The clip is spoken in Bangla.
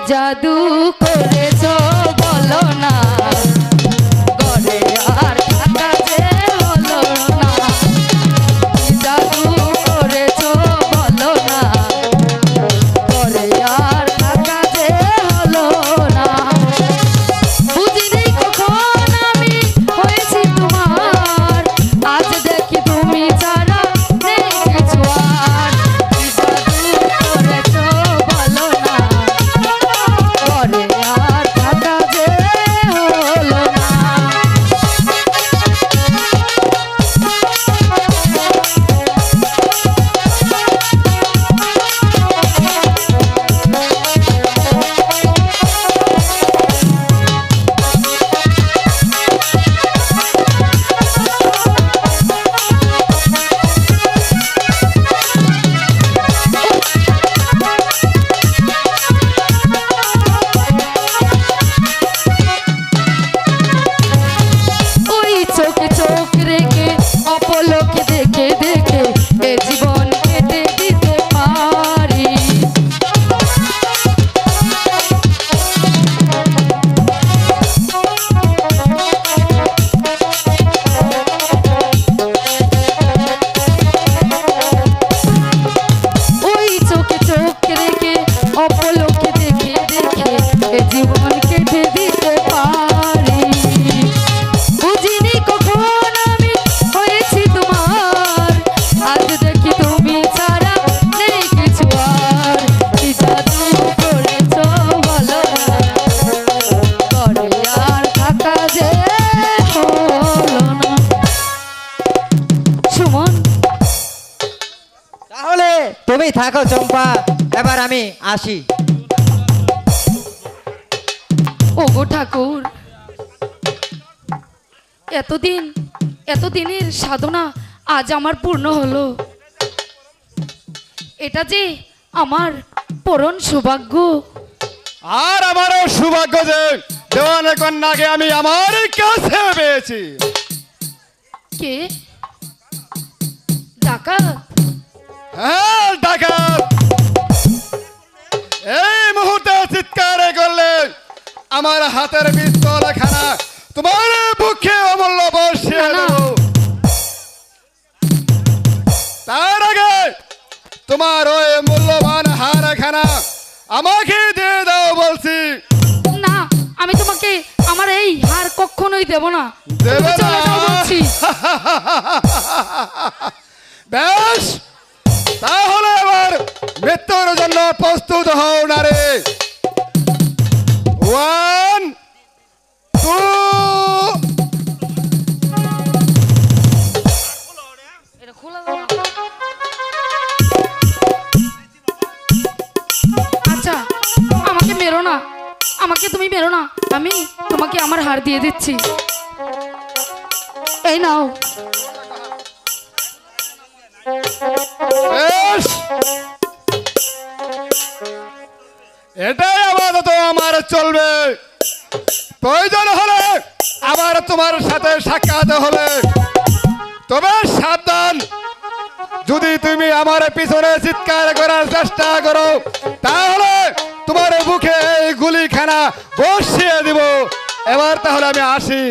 জাদু করেছো বলো না, ঘরে আর থাকা যে হলো না। কি জাদু করেছো বলো না, ঘরে আর থাকা যে হলো না। বুঝিনি কখন আমি হয়েছি তোমার, আজ দেখি তুমি ছাড়া নেই কিছু আর। কি জাদু করেছো বলো না, ঘরে আর থাকা যে হলো না। ওই চোখে চোখ রেখে অপলকে দেখে দেখে এ জীবন কেটে দিতে পারি। ওই চোখে চোখ রেখে অপলকে দেখে দেখে এ জীবন কেটে দিতে পারি। বুঝিনি কখন আমি হয়েছি তোমার, আজ দেখি তুমি ছাড়া নেই কিছু আর। কি জাদু করেছো বলো না, ঘরে আর থাকা যে হলো না। সুমন, তাহলে তুমি থাকো চম্পা, এবার আমি আসি। ওগো ঠাকুর, এতদিনের সাধনা আজ আমার পূর্ণ হলো। এটা যে আমার পরম সৌভাগ্য। আর আমারও সৌভাগ্য যে দেওয়ানে কন্যাকে আমি আমার কাছে পেয়েছি। কে? ডাকাত? হ্যাঁ ডাকাত, এই মুহূর্তে চিৎকার করলে আমার হাতের পিস্তল খানা তোমার বুকে অমূল্য বসিয়ে না, না। দেব। তার আগে তোমার ওই মূল্যবান হার খানা আমাকে দিয়ে দাও বলছি। না, আমি তোমাকে আমার এই হার কখনোই দেব না। দেবে তুমি চলে যাও না? বলছি। বেশ, তাহলে এবার মৃত্যুর জন্য প্রস্তুত হও নারে। 1 2 এটা খোলা দাও না। আচ্ছা, আমাকে মেরো না, আমাকে তুমি মেরো না। আমি তোমাকে আমার হার দিয়ে দিচ্ছি। এই নাও। বেশ, এটাই আপাতত আমার চলবে। প্রয়োজন হলে আবার তোমার সাথে সাক্ষাৎ হবে। তবে সাবধান, যদি তুমি আমার পিছনে চিৎকার করার চেষ্টা করো তাহলে তোমার বুকে এই গুলিখানা বসিয়ে দিব। এবার তাহলে আমি আসি।